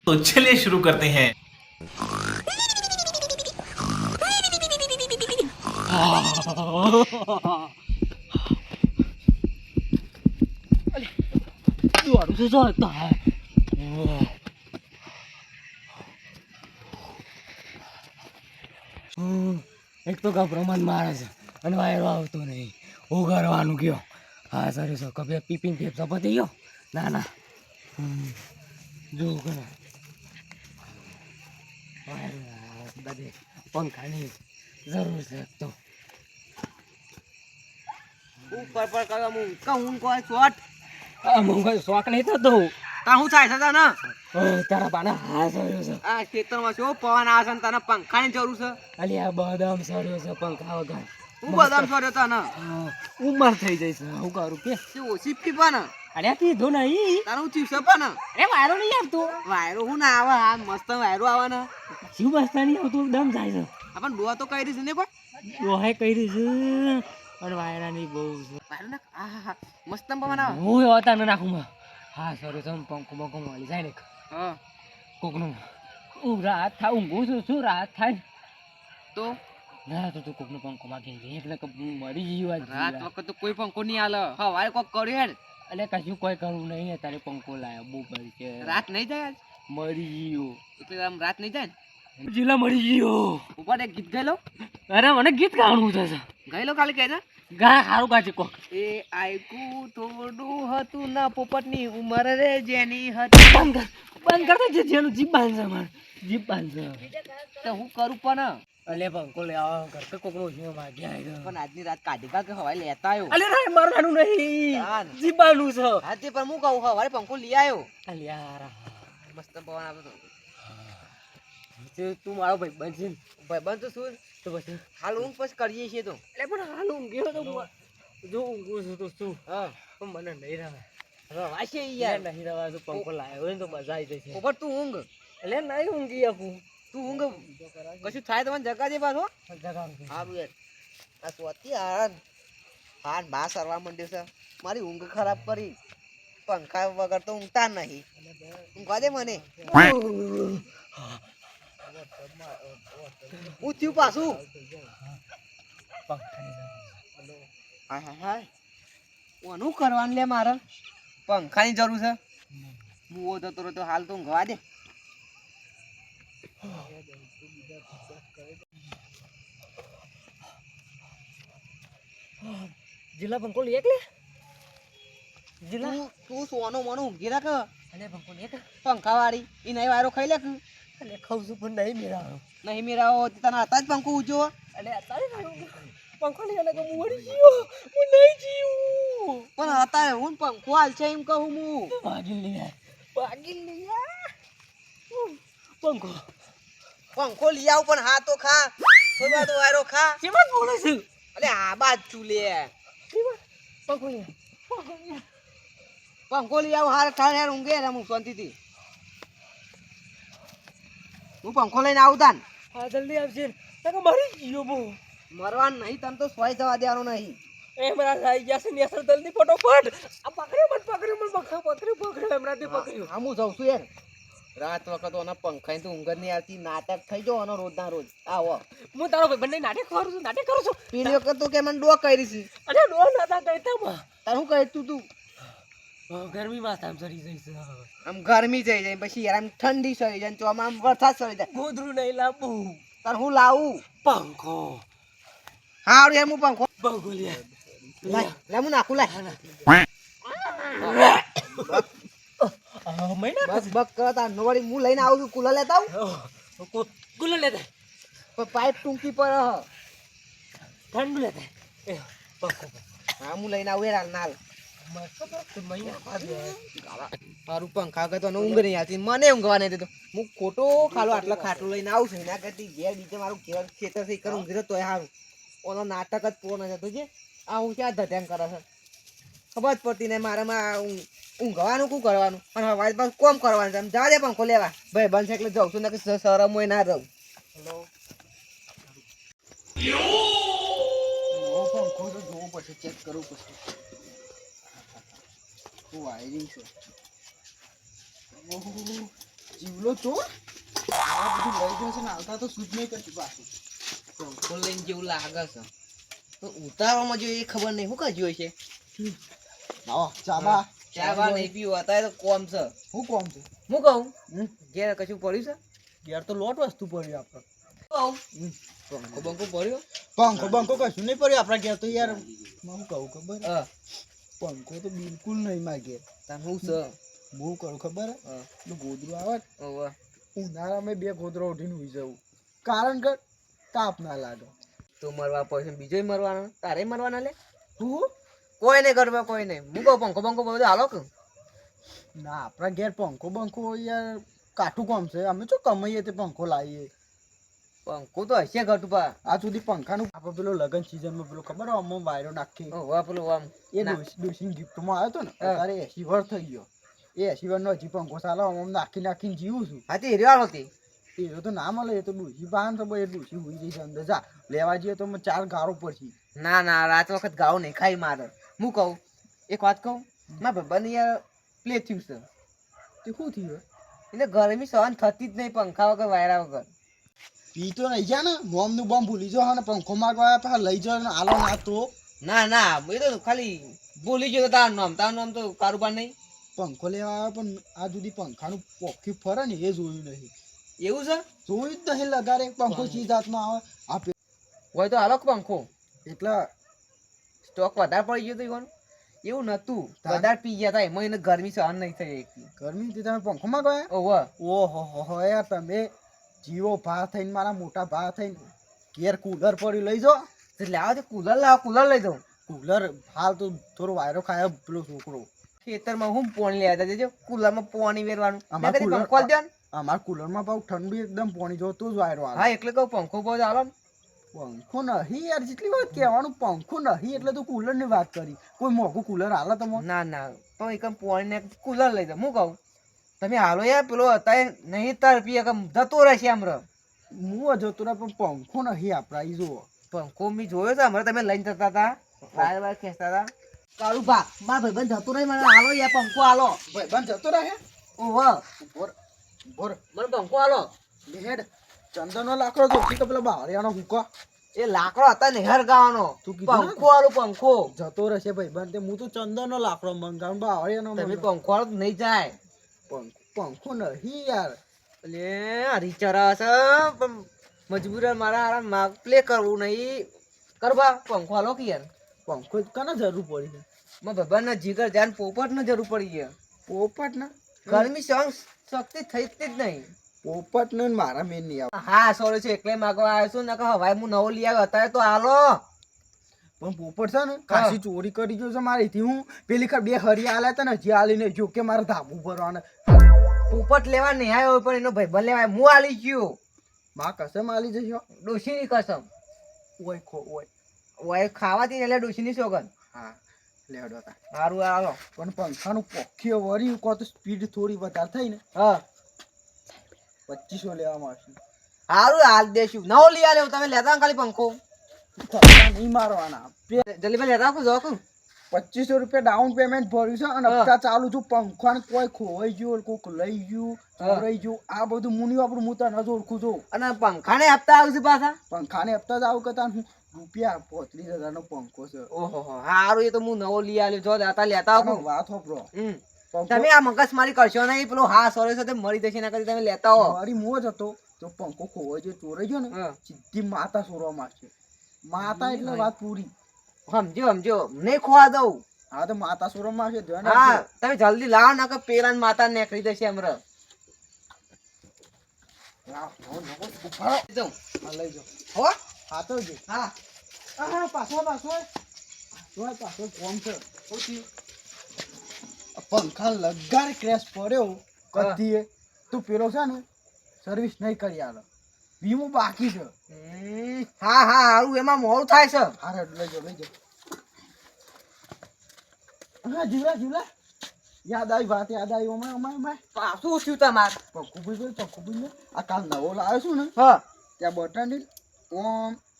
तो चलिए शुरू करते हैं। દોડું છે જો હતા એક તો ગભરામણ મારે છે અને વાયરો આવતો નહીં. હું કરવાનું ગયો. હા સર સર કભે પીપીને ફેફસા પતી ગયો. ના ના જોવું કરે બધે પંખાની જરૂર છે તો ઉપર પર કરવા હું કહું કોઈ શોટ હું કોઈ શોખ નહીં થતો. તા હું થાય છે તને તારા પાના હા સર્યો છે. આ ખેતરમાં શું પવન આવે છે ને તને પંખાની જરૂર છે. અલી આ બદામ સર્યો છે પંખા વગર. હું બદામ છોડ્યો તને ઉંમર થઈ જાય છે. હું કરું કે તે ઓછી પીપા ને અરે કીધું નહીં. તારે હું ચીવશે પણ અરે વાયરો નહીં આવતો. વાયરો હું ના આવે હા મસ્ત વાયરો આવે ને શું બસતા નહીં આવતું દમ જાય છે. આપણ ડોવા તો કઈ રહી છે ને કોઈ દોહાઈ કરી છે પણ વાયરાની બહુ છે. વાયરો ને હા મસ્ત પવન આવે હું એવા તાને નાખું માં. હા સર તમે પંખો બંખો મળી જાય ને હા કોકનું હું રાત થાય ઊંઘું છું શું રાત થાય તો ના તો તું કોકનો પંખો માગી લે એટલે કે હું મરી ગયો રાત વખત તો કોઈ પંખો નહીં હાલે હવારે કોક કર્યું હેડ એટલે કશું કોઈ કરવું નહીં. તારે પંખો લાયો બહુ પડી છે. રાત નહીં જાય આજ મરી ગયો એટલે આમ રાત નહીં જાય ને જીલા મરી ગયો. ઉપર એક ગીત ગયેલો અરે મને ગીત ગાવાનું છે. ગયેલો ખાલી કહે ને ગા સારું ગાજે કોક. એ આયકું થોડું હતું ના પોપટની ઉંમર રે જેની હતી બંધ કરતા જે જેનું જીપ બાંધશે મારે જીપ બાંધશે. તો હું કરું પણ અલે પંખો લે આવા કરતે કોકનો ઓછો માગ્યા આવ્યો પણ આજની રાત કાઢી કા કે હવારે લેતા આવ્યો અલે ના મારવાનું નહીં યાર. જીપ બાંધવું છે. આજે પણ હું કહું હવારે પંખો લઈ આવ્યો અલે યાર મસ્ત પવન આવતો તું મારો ભાઈ બનશે ને ભાઈ બંધ તો શું તો પછી હાલ ઊંઘ પછી કરીએ છીએ તો એટલે પણ હાલ ઊંઘ્યો તો જો ઊંઘું છું તો શું હા પણ મને નહીં રવા રવાશે યાર યાર નહીં રવા તો પંખો લાવ્યો હોય ને તો મજા આવી જશે. પોપટ તું ઊંઘ એટલે નહીં ઊંઘી આપું તું ઊંઘ કશું થાય તો મને જગા દે પાછો જગાડું સારું યાર આ સ્વતી હાર હાર બા સરવા માંડ્યું છે મારી ઊંઘ ખરાબ કરી પંખા વગર તો ઊંઘતા નહીં ઊંઘવા દે મને હું થયું પાછું હાય હાય હાય ઓનું કરવાનું લે મારે પંખાની જરૂર છે હું જતો રહ્યો તો હાલ તો ઊંઘવા દે જિલ્લા પંખો લઈ એકલે જિલ્લા તું સોનો મોનો ઊંઘી રાખ અને પંખો લઈ એક પંખા વાળી એ નહીં વાયરો ખાઈ લે અને ખાઉં છું પણ નહીં મેળાવો. નહીં મેરાવો તને હતા જ પંખો ઊંચો એટલે અત્યારે પંખો લઈ એટલે હું મરી ગયો હું નહીં જીવું પણ અત્યારે હું પંખો હાલ છે એમ કહું હું ભાગી લઈ પંખો પંખો લઈ આવ પણ હા તો ખા થોડા તો વાયરો ખા કેમાં બોલે છે અલે આ બાદ ચૂલે પંખો લઈ પંખો લઈ આવ હાર ઠાર યાર ઊંઘે રે હું શાંતિથી હું પંખો લઈને આવું તાન હા જલ્દી આવશે તો મરી ગયો બહુ મરવાનું નહીં તને તો સોય જવા દેવાનું નહીં એ મારા થઈ ગયા છે ને અસર જલ્દી ફટોફટ આ પકડ્યો એમનાથી પકડ્યો હા હું જાઉં છું યાર રાત વખત ઓના પંખાની તો ઊંઘ જ નહીં આવતી નાટક થઈ જાવ ઓનો રોજના રોજ આવો હું તારો ભાઈ બંને નાટક કરું છું પેલી વખત તો કે મને ડો કરી છે અરે ડો નતા કહેતા તાર શું કહે તું ગરમીમાં તામ સરી જઈશ આમ ગરમી થઈ જાય પછી યાર આમ ઠંડી સરી જાય ચોમાં આમ વરસાદ સરી જાય ગોદરું નહીં લાવવું તાર હું લાવું પંખો હા યાર હું પંખો પંખો લે લે હું નાખું લાય મહિના બસ બક કરો તાર નોડી હું લઈને આવું છું કુલર લેતા આવું કુલર લેતા પણ પાઇપ ટૂંકી પર ઠંડુ લેતા પંખો હા હું લઈને આવું યાર નાલ મારું પંખા વગર તો ઊંઘ નહીં આવતી મને ઊંઘવા નહીં દેતો હું ખોટો ખાલો આટલા ખાટલો લઈને આવું છું એના કરતી ઘેર બીજે મારું ઘેર ખેતર થી કરું ઊંઘી તો સારું ઓનો નાટક જ પૂરો નથી થતું છે આ હું ક્યાં ધ્યાન કરે છે ખબર જ પડતી નહીં મારામાં ઊંઘવાનું શું કરવાનું અને હવાજ બસ કોમ કરવાનું છે જા દે પંખો લેવા ભાઈ બનશે એટલે જાઉં છું ને કે શરમ હોય ના રહું પંખો તો જોવું પડશે ચેક કરવું પડશે વાયરિંગ છે જીવલો ચોર આ બધું લઈ જશે ને આવતા તો સૂટ નહીં કરતી પાછું. પંખો લઈને જેવું લાગે છે તો ઉતારવામાં જો એ ખબર નહીં શું કર્યું હશે. આવો ચાબા ચા બા નહીં પીવું અત્યારે તો કોમ છે. હું કોમ છે હું કહું ઘેર કશું પડ્યું છે. ઘેર તો લોટ વસ્તુ પડી આપણે. કહું પંખો બંખો પડ્યો. પંખો બંખો કશું નહીં પડ્યું આપણા ઘેર તો યાર. હું કહું ખબર હા પંખો તો બિલકુલ નહીં મારા ઘેર. તાર શું છે. હું કરું ખબર હા પેલું ગોદરું આવે ને, ઓવે. ઉનાળામાં 2 ગોદરા ઉઠીને હુઈ જવું કારણ કે તાપ ના લાગે. તું મરવા પડશે બીજોય મરવાનો તારે મરવાના લે. હું કોઈ નહીં કરવા કોઈ નહીં. હું કહું પંખો બંખો બધું હાલો કે ના આપણા ઘેર પંખો બંખો યાર કાઠું કામ છે. અમે શું કમાઈએ તે પંખો લાવીએ. પંખો તો હશે ઘટુપા. આ સુધી પંખાનું આપણે પેલો લગન સિઝનમાં પેલો ખબર આમ વાયરો નાખી ઓવે પેલું આમ એ ના. ડોશીની ગિફ્ટમાં આવ્યો હતો ને હા. ત્યારે 80 વર્ષ થઈ ગયો. એ 80 વર્ષનો હજી પંખો ચાલો આમ નાખીને જીવું છું. હાથી હિરવાળ હતી. એ તો ના મળે. એ તો ડોશી પાન તો એ ડોશી હુઈ જઈ છે અંદર. જા લેવા જઈએ તો 4 ગારો પડશે. ના ના રાત વખત ગાળો નહીં ખાઈ મારે. હું કહું એક વાત કહું ના ભાઈ યાર પ્લે થયું છે. તે શું થયું એટલે ગરમી સહન થતી જ નહીં પંખા વગર વાયરા વગર. પી તો નહીં જા ને નોમનું બોમ્બ ભૂલી જાઓ ને પંખો માગવા પાછા લઈ જાઓ ને આલો ના તો ના ના એ તો ખાલી ભૂલી ગયો તારું નામ તો કારોબાર નહીં. પંખો લેવા આવ્યો પણ આ સુધી પંખાનું પોખી ફરે ને એ જોયું નહીં. એવું છે જોયું જ નહીં લગાડે પંખો ચીજ હાથમાં આવે આપે હોય તો હાલો પંખો એટલે સ્ટોક વધારે પડી ગયો તો ઈવન એવું નતું. વધારે પી ગયા હતા એમાં એને ગરમી સહન નહીં થઈ એકથી. ગરમીથી તમે પંખો માગવા ઓહો ઓહો હો યાર તમે જીવો ભા થઈને મારા મોટા ભા થઈને ઘેર કુલર પડ્યું લઈ જાઓ. એટલે લાવો તે કુલર લઈ જાઉં. કુલર હાલ તો થોડો વાયરો ખાય પેલો છોકરો. ખેતરમાં હું પાણી લેવા જજો કુલરમાં પાણી વેરવાનું. આમાં મેં કીધું cooler- પંખો આલી દ્યો ને. અમારા કુલરમાં પાછું ઠંડુ એકદમ પાણી જો તો જ વાયરો આવે. હા એટલે કહું પંખો બહુ હાલો ને. પંખો નહીં યાર જેટલી વાત કહેવાનું પંખો નહીં એટલે તો કુલર ની વાત કરી. કોઈ મોઘું કુલર હાલે તમે ના ના તો એક પાણી ને કુલર લઈ જાઉં. હું કહું તમે હાલો યાર પેલો અત્યારે નહીં તરપી કે જતો રહેશે આમ રહ. હું જતો રહે પણ પંખો નહીં આપણા ઈ જુઓ. પંખો મેં જોયો તો હમણાં તમે લઈને જતા હતા વાયર વાયર ખેંચતા હતા. કાળુ ભા મારા ભાઈબંધ જતો રહી મને હાલો યાર પંખો હાલો. ભાઈ બંધ જતો રહે ઓહો બોર બોર મને પંખો હાલો. લેડ ચંદનનો લાકડો જોખી તો પેલા બાવળિયાનો હુકા એ લાકડો હતા ને હર ગાવાનો. તું કીધું ને? પંખો હાલો પંખો. જતો રહેશે ભાઈ બંધ. હું તો ચંદનનો લાકડો મંગાવું બાવળિયાનો તમે મંગાવું. પંખો હાલો તો નહીં જાય. પંખો નહીં યાર. એટલે હરીચરા છે પણ મજબૂર મારા માગ પ્લે કરવું નહીં કરવા પંખો હાલો કે યાર. પંખો કને જરૂર પડી છે મારા ભાઈબંધને જીગર જાન પોપટ ને જરૂર પડી ગયા. પોપટ ને ગરમી સહન શક્તિ થઈ જ નહીં. પોપટ ને મારા મેન નહીં આવે. હા સોરી છે એટલે માગવા આવ્યો છું ને કે હવાઈ હું નવો લઈ આવ્યો અત્યારે તો હાલો. પણ પોપટ છે ને ખાસી ચોરી કરી ગયો છે મારીથી. હું પેલી ખર 2 હરિયા આલ્યા હતા ને હજી આલીને જો કે મારે ધાબુ ભરવાના. પોપટ લેવા નહીં આવ્યો પણ એનો ભાઈબંધ લેવા આવ્યો. હું આલી ગયો માં કસમ આલી જશો. ડોશીની કસમ. ઓય ખો ઓય. ઓય ખાવાથી એટલે ડોશીની સોગન. હા લેડો તા. સારું હાલો. પણ પંખાનું પોખીઓ વરી કો તો સ્પીડ થોડી વધારે થઈ ને હા 2500 લેવામાં આવશે. સારું હાલ દેશું નવો લઈ આવ્યો તમે લેતા આવો ખાલી પંખો. ધક્કા નહીં મારવાના. જલ્દી ભાઈ લેતા આવો જો 2500 રૂપિયા ડાઉન પેમેન્ટ ભર્યું છે અને હા. હપ્તા ચાલુ છું. પંખાને કોઈ ખોવાઈ ગયું કોક લઈ ગયું હા. ચોરાઈ ગયું આ બધું મુની વાપરું. હું તને જ ઓળખું છું. અને પંખાને હપ્તા આવશે પાછા. પંખાને હપ્તા જ આવું કરતા હું રૂપિયા 35,000 નો પંખો છે. ઓહો સારું એ તો હું નવો લઈ આવ્યો જો લેતા લેતા આવો. આનો વાત હોપરો. પંખો તમે આ મગજમારી કરશો નહીં પેલો હા સોરે સાથે મરી જશે ના કરી તમે લેતા આવો. મારી મોજ હતો તો પંખો ખોવાઈ ગયો ચોરાઈ ગયો ને હા. સીધી માતા સોરવા માંગશે. માતા એટલે વાત પૂરી. સમજો નહીં ખોવા દઉં. હા તો માતા સોરવા માંગશે ધ્યાન હા રાખજો. તમે જલ્દી લાવો ના કે પેલા માતા નીકળી જશે હમણાં. લાવ, ઉભારો. જાઉં. હા, લઈ જાઓ. હો હા તો જો. હા હા પાછો કોમ છે. આ પંખા લગાડ ક્રેશ પડ્યો કદીએ તું પેલો છે ને સર્વિસ નહીં કરી આલો. વીમો બાકી છે. હા હારું એમાં મોડું થાય છે. હારે લઈ જાઓ. હા જીવલા યાદ આવી વાત યાદ આવી. અમાય પાછું થયું તમારે. પક્કુ ભાઈ આ કાલ નવો લાવ્યો છું ને હા ત્યાં બટન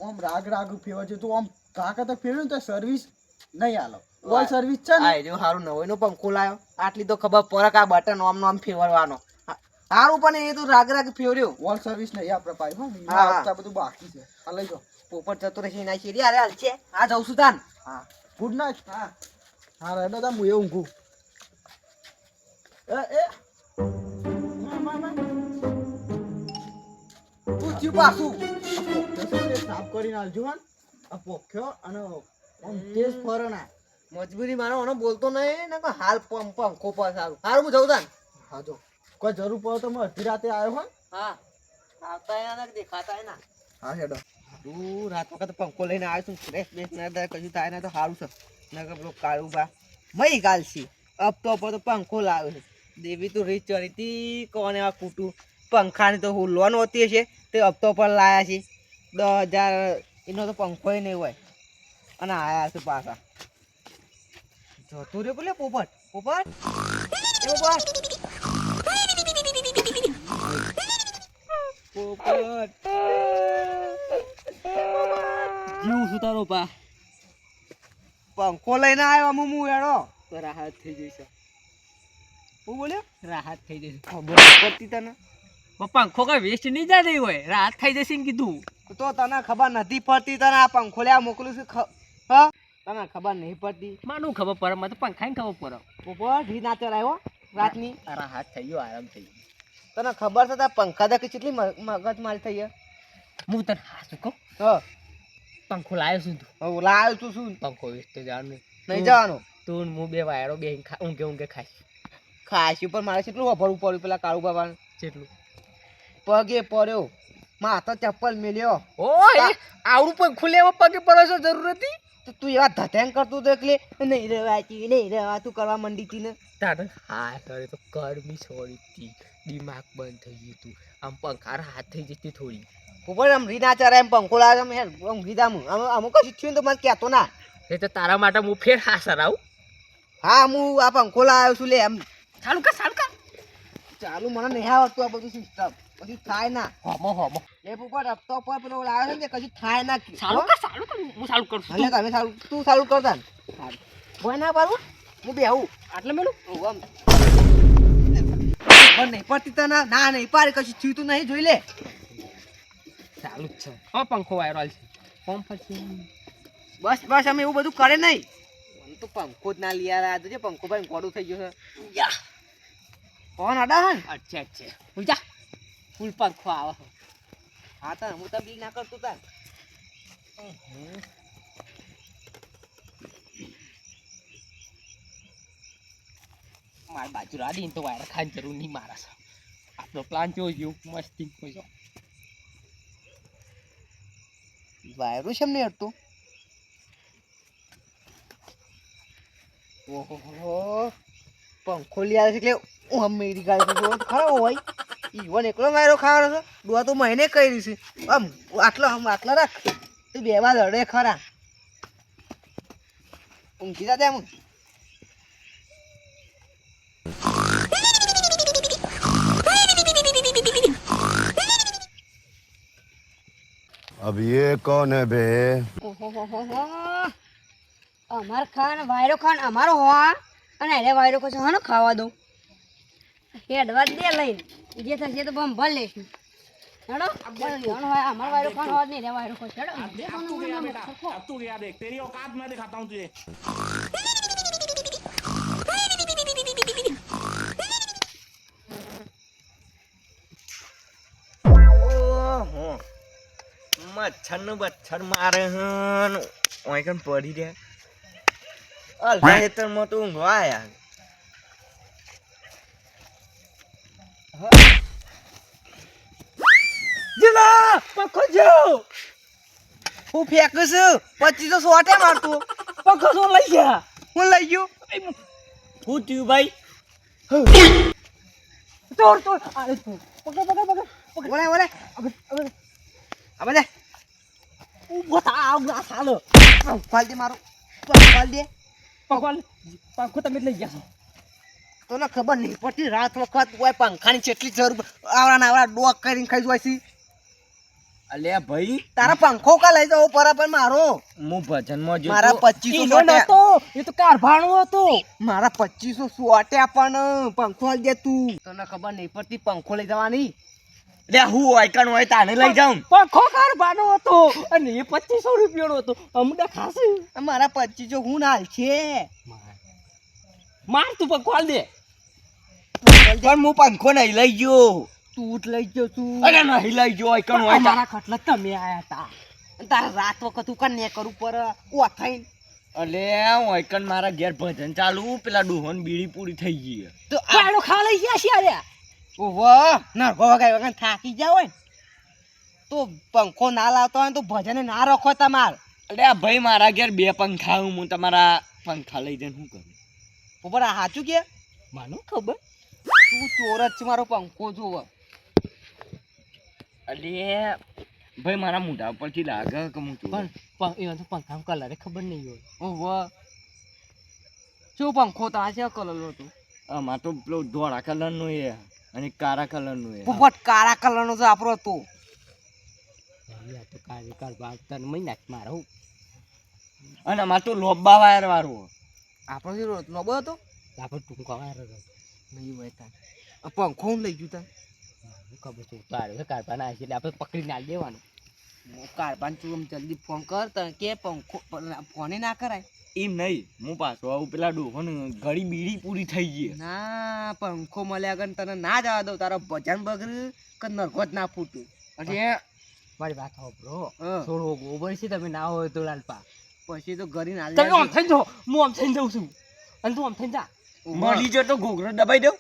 ઓમ રાગ ફેવર છે તો આમ કાકા તો ફેરવ્યું ને તો સર્વિસ નહીં આલો. ઓલ સર્વિસ છે ને આ જો હારું નવો એનો પંખો લાયો આટલી તો ખબર પડે કે આ બટન આમ ફેરવાનો. હારું પણ એ તો રાગ રાગ ફેર્યો વોલ સર્વિસ નહીં આપણે પાઈ હો હા, હા. આ બધું બાકી છે આ લઈ જાઓ. પોપટ જતો રહેશે એના શેરી અરે હાલ છે આ જઉં છું તાન હા ગુડ નાઇટ. હા હા રેડો તા હું એ ઊંઘું. એ તું થયું પાછું સાફ કરીને આલજો હન. આ પોખ્યો અને આમ તેજ ફરણા. મજબૂરી મારો ઓનો બોલતો નહીં ને કે હાલ પંખો પર સારું હારું હું જઉં તાન હા જો કોઈ જરૂર પડે તો હું અડધી રાતે આવ્યો હન. હા આવતા એના ને દેખાતા એના હા હેડો. તું રાત વખત પંખો લઈને આવ્યો છું ફ્રેશ બેસ ના દે કશું થાય ને તો સારું છે નકર પેલો કાળું બા મય ગાલસી અબ તો પર તો પંખો લાવ્યો છે દેવી તું રીત ચડી તી કોને આ કૂટું પંખાની તો હું લોન હોતી હશે તે હપ્તો પર લાયા છે 10,000 એનો તો પંખો નહીં હોય અને આયા છે પાછા જતું રે બોલે પોપટ પોપટ એ પોપટ પોપટ જીવ છું તારો પા. પંખો લઈને આવ્યો હું એડો તો રાહત થઈ જઈ છે. હું બોલ્યો રાહત થઈ જશે. ખબર નહીં પડતી તને પંખો કઈ વેસ્ટ નહીં જાય હોય, રાહત થઈ જશે ને કીધું. તો તને ખબર નથી પડતી તને આ પંખો લેવા મોકલું છું હા તને ખબર નહીં પડતી માનું ખબર પડે, મને તો પંખાની ખબર પડે. પોપટ ઘી ના ચડાવ્યો રાતની રાહત થઈ ગયો, આરામ થઈ ગયો. તને ખબર છે તાર પંખા દે કેટલી મગજ મારી થઈ હું તને હાસું કહું, હા પંખો લાવ્યો છું તું. હવે લાવ્યો તું શું પંખો વેસ્ટ તો જવાનું નહીં જવાનું તું ને હું બે વાયરો બે ઊંઘે ઊંઘે ખાઈશ. ખાસી પર મારે કેટલું વાપરવું પડ્યું પેલા કાળુ બાબાને જેટલું પગે પડ્યો માથે ચપ્પલ મેલ્યો ઓય આવડું પંખો લેવા પગે પડો છો જરૂર હતી. તો તું એવા ધધેંગ કરતું તો એટલે નહીં રહેવાતી નહીં રહેવાતું કરવા માંડી હતી ને તારે હા તારે તો કરમી છોડી હતી, દિમાગ બંધ થઈ ગયું તું. આમ પંખા રાહત થઈ જતી થોડી. ઉપર આમ રી ના ચરાય એમ પંખો લાવે એમ ઊંઘી જામું અમુક કશું થયું ને તો મને કહેતો ના એ તો તારા માટે હું ફેર હાસર આવું. હા હું આ પંખો લાવ્યો છું લે એમ ચાલુ કર ચાલુ કર. ચાલુ મને નહીં આવડતું આ બધું સિસ્ટમ પછી થાય ના હોમો હોમો એ ઉપર હપ્તો પર પેલો લાવ્યો છે ને કશું થાય ના ચાલુ કર હું ચાલુ કરું છું. એટલે તમે ચાલુ તું ચાલુ કરતા ને ભય ના પાડું હું બેહું આટલે મેલું આમ પણ નહીં પડતી તને ના નહીં પાડી કશું થયું તું નહીં જોઈ લે ચાલુ જ છે. હા પંખો વાયરો છે ફોર્મ પછી બસ બસ અમે એવું બધું કરે નહીં મને તો પંખો જ ના લઈ આવ્યા આજે પંખો ભાઈ ગોડું થઈ ગયું છે કોણ અડા હે અચ્છા અચ્છા હું જા ફૂલ પંખો આવે. હા તા હું તો બી ના કરતું તા મારી બાજુ રાડીને તો વાયર ખાવાની જરૂર નહીં મારા છે. આપણો પ્લાન કેવો ગયો મસ્તી કોઈ વાયરો છે એમને હટતો ઓહો પંખો લઈ આવે છે એટલે હું અમેરી ગાડી તો ખરાબ હોય ઈવન એકલો વાયરો ખાવાનો છે ડોવા તો મહિને કરી છે આમ આટલા રાખ તું બે વાર લડે ખરા ઊંઘી જા તેમ अब ये कौन है बे? અમાર ખાન વાયરો ખાન અમારો હોવા અને એને વાયરો કશો હા ખાવા દઉં હેડવા દે લઈને જે થશે તો બમ ભર લઈશું હેડો અમારો વાયરો ખાન હોવા જ નહીં રે વાયરો ખોશ હેડો अब तू गया देख तेरी औकात मैं दिखाता हूँ तुझे. ઓહો મચ્છર નું બચ્છર મારે હન ઓય કન પડી રહ્યા અલ્લા હેતર મો તો ઊંઘવા આયા જીલા પંખો જો હું ફેંકું છું પછી તો સોટે મારતું પંખો તો લઈ ગયા. હું લઈ ગયો હું થયું ભાઈ તોડ તોડ અરે તોડ પકડ પકડ પકડ ઓલે ઓલે અબે લે ઉભો થા આ સાલો ફાલ દે મારો ફાલ દે પંખો તમે લઈ ગયા છો. તને ખબર નહીં પડતી રાત વખત ઓય પંખાની કેટલી જરૂર આવડા નાવડા ડોક કરીને ખાઈ જોઈ છે અલ્યા ભાઈ તારા પંખો કા લઈ જાવ બરાબર મારો હું ભજનમાં જો મારા 2500 નતો એ તો કારભાણો હતો. મારા 2500 સોટ્યા પણ પંખો આલ દે તું તને ખબર નહીં પડતી પંખો લઈ જવાની લે હું આઈકન હોય તાને લઈ જાઉં. પંખો કારભાનો હતો અને એ 2500 રૂપિયાનો હતો. અમને ખાસે મારા 2500 હું ના હાલ છે માર તું પંખો હાલ દે. પણ હું પંખો નહીં લઈ ગયો. તું જ લઈ ગયો તું અરે નહીં લઈ ગયો આઈકન હોય અમારા ખટલા તમે આયા તા. તારા રાત વખત તું કને કરું પર ઓથાઈ અલે હું આઈકન મારા ઘેર ભજન ચાલુ પેલા ડોહન બીડી પૂરી થઈ ગઈ. તો પાડો ખા લઈ ગયા છે આર્યા. ઓહો નરકો વગાઈ વગર થાકી જાવ હોય ને તો પંખો ના લાવતો હોય તો ભજને ના રખો તમાર અલે આ ભાઈ મારા ઘેર બે પંખા હું તમારા પંખા લઈ જઈને શું કરું? ઉપર આ સાચું કે માનો ખબર તું ચોર જ છે મારો પંખો જોવ અલે ભાઈ મારા મોઢા ઉપરથી લાગે કે હું ચોર. પણ એ તો પંખા કલરે ખબર નહીં હોય. ઓહો શું પંખો તા છે કલરનો તું આમાં તો પેલો ધોળા કલરનો એ અને કાળા કલરનો એ. પોપટ કાળા કલરનો છે આપણો તો આ તો કાર્યકાળ ભાગ તને મહિના મારો અને આમાં તો લોબા વાયર વાળો. આપણો જે લોબો હતો આપણે ટૂંકા વાર નહીં હોય તાર આ પંખો હું લઈ ગયું તાર ખબર છે તારે કારભાના આવે છે એટલે આપણે પકડીને આલી દેવાનું. કારબાન તું આમ જલ્દી ફોન કર તને કે પંખો ફોને ના કરાય એમ નહીં હું પાછો આવું પેલા ડોહન ઘડી બીડી પૂરી થઈ ગઈ. ના પંખો મળ્યા આગળ તને ના જવા દઉં તારો ભજન બગડ્યું કે નરકો જ ના ફૂટ્યું અને મારી વાત સાંભળો હા. થોડો ગોબર છે તમે ના હોય તો લાલપા પછી તો ઘરે ના તમે આમ થઈને જાઓ હું આમ થઈને જાઉં છું અને તું આમ થઈને જા મળી જો તો ઘોઘરો દબાઈ દઉં.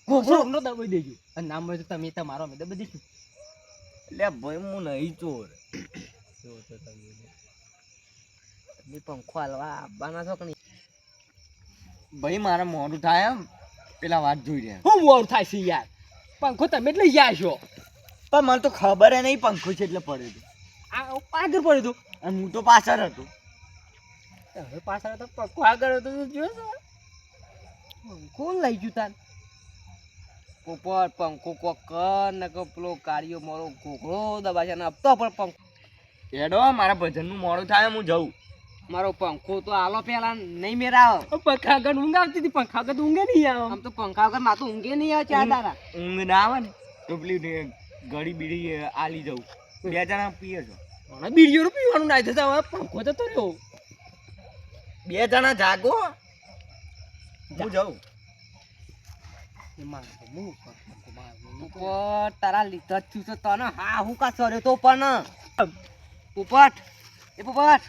ઘોસરો નો દબાઈ દેજો અને ના મળે તો તમે તમારો અમે દબાઈ દઈશું. એટલે ભાઈ હું નહીં ચોર. પંખો હાલવા આવવાના છો કે નહીં ભાઈ મારા મોડું થાય એમ પેલા વાત જોઈ રહ્યા. હું મોર થાય છે યાર પંખો તમે જ લઈ ગયા છો. પણ મને તો ખબર નહીં પંખો છે એટલે પડ્યો હતો. આ આગળ પડ્યું હતું અને હું તો પાછળ હતો. હવે પાછળ તો પંખો આગળ હતો તો જોયો છો? પંખો લઈ ગયું તાર પોપટ પંખો કોક કર ને કે પેલો કાળિયો મારો ઘોઘરો દબાશે ને આપતો પણ પંખો એડો મારા ભજનનું મોડું થાય હું જઉં. મારો પંખો તો આલો પેલા નહીં મેરાવ પંખા આગળ ઊંઘ આવતી હતી પંખા આગળ તો ઊંઘે નહીં આવે. આમ તો પંખા વગર માથું ઊંઘે નહીં આવે ચાર દાડા ઊંઘ ના આવે ને તો પેલી ઘડી બીડી આલી જવું. બે જણા પીએ છો. મને બીડીઓ પીવાનું ના થતા હવે પંખો જતો રહ્યો. બે જણા જાગો હું જઉં. પોપટ તારા લીધા જ થયું છે તને હા હું કા સર્યો તો પણ પોપટ એ પોપટ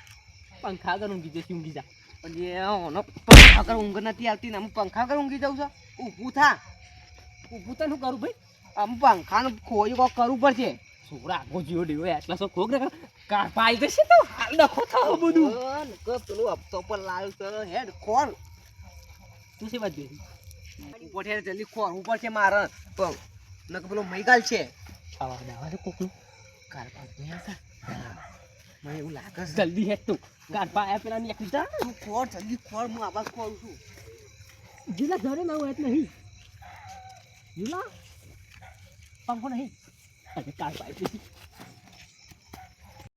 પંખા આગળ ઊંઘી જશે ઊંઘી જા. અને ઓનો પંખા વગર ઊંઘ નથી આવતી ને આમ પંખા વગર ઊંઘી જાઉં છું ઊભું થા ઊભું તને શું કરું ભાઈ આમ પંખાનું ખોયું કોક કરવું પડશે છોકરા આગો જીવો ડીવો એટલા સો ખોગ ને પાઈ જશે તો હાલ ડખો થાવ બધું. પેલું હપ્તો પર લાવ્યું છે હેડ ખોલ તું છે વાત જોઈ ઉપર હેડ જલ્દી ખોલવું પડશે મારે પણ નકર પેલો મૈગાલ છે આવા દાવા તો કોકનું કાર પાક મને એવું લાગે છે જલ્દી હેડ તું ગાર પાયા પેલા ને એકલી જા તું ખોલ જલ્દી ખોલ હું આવાજ ખોલું છું જીલા ઘરે ના હોય નહીં જીલા પંખો નહીં અરે કાર પાઈ જશે